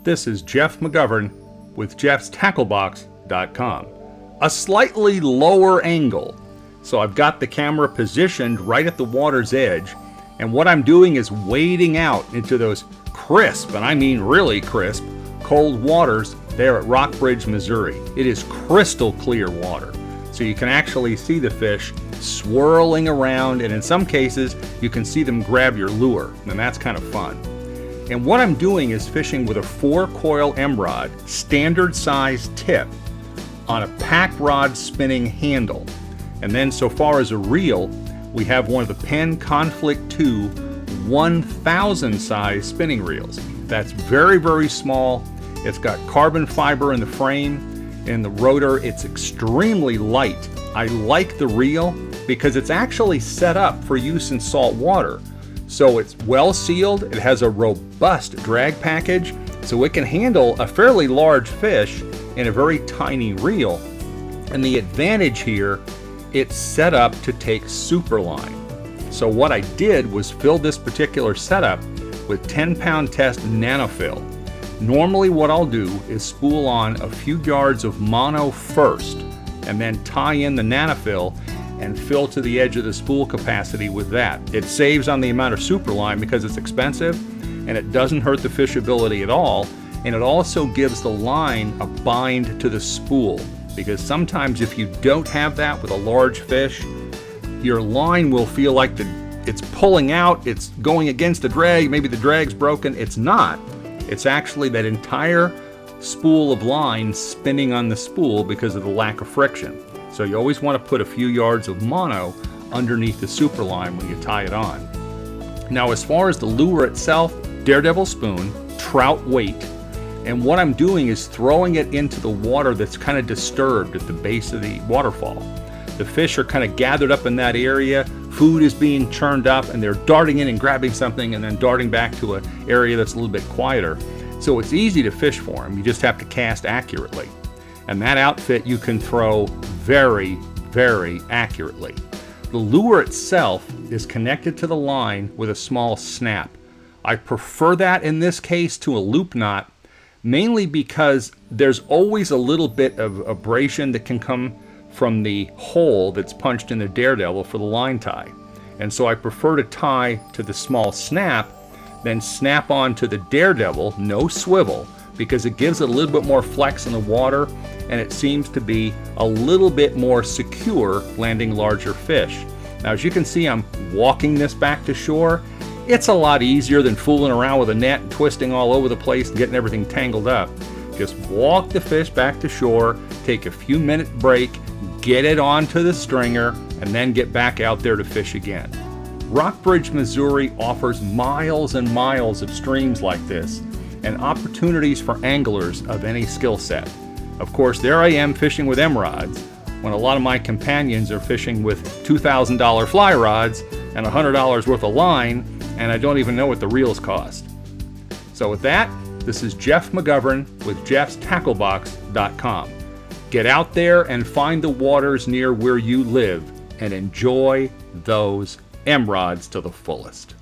This is Jeff McGovern with jeffstacklebox.com. A slightly lower angle. So I've got the camera positioned right at the water's edge, and what I'm doing is wading out into those crisp, and I mean really crisp, cold waters there at Rockbridge, Missouri. It is crystal clear water. So you can actually see the fish swirling around, and in some cases you can see them grab your lure, and that's kind of fun. And what I'm doing is fishing with a 4-coil Emmrod, standard size tip, on a pack rod spinning handle. And then so far as a reel, we have one of the Penn Conflict 2 1000 size spinning reels. That's very, very small. It's got carbon fiber in the frame. In the rotor, it's extremely light. I like the reel because it's actually set up for use in salt water. So it's well sealed, it has a robust drag package, so it can handle a fairly large fish in a very tiny reel. And the advantage here, it's set up to take superline. So what I did was fill this particular setup with 10-pound test nanofill. Normally what I'll do is spool on a few yards of mono first, and then tie in the nanofill and fill to the edge of the spool capacity with that. It saves on the amount of superline because it's expensive, and it doesn't hurt the fishability at all, and it also gives the line a bind to the spool, because sometimes if you don't have that with a large fish, your line will feel like it's pulling out, it's going against the drag, maybe the drag's broken. It's not. It's actually that entire spool of line spinning on the spool because of the lack of friction. So you always want to put a few yards of mono underneath the superline when you tie it on. Now as far as the lure itself, Daredevil spoon, trout weight, and what I'm doing is throwing it into the water that's kind of disturbed at the base of the waterfall. The fish are kind of gathered up in that area, food is being churned up, and they're darting in and grabbing something and then darting back to an area that's a little bit quieter. So it's easy to fish for them, you just have to cast accurately. And that outfit you can throw very, very accurately. The lure itself is connected to the line with a small snap. I prefer that in this case to a loop knot, mainly because there's always a little bit of abrasion that can come from the hole that's punched in the Daredevil for the line tie. And so I prefer to tie to the small snap, then snap on to the Daredevil, no swivel, because it gives it a little bit more flex in the water, and it seems to be a little bit more secure landing larger fish. Now as you can see, I'm walking this back to shore. It's a lot easier than fooling around with a net and twisting all over the place and getting everything tangled up. Just walk the fish back to shore, take a few minute break, get it onto the stringer, and then get back out there to fish again. Rockbridge, Missouri offers miles and miles of streams like this and opportunities for anglers of any skill set. Of course, there I am fishing with Emmrods when a lot of my companions are fishing with $2,000 fly rods and $100 worth of line, and I don't even know what the reels cost. So with that, this is Jeff McGovern with jeffstacklebox.com. Get out there and find the waters near where you live and enjoy those Emmrods to the fullest.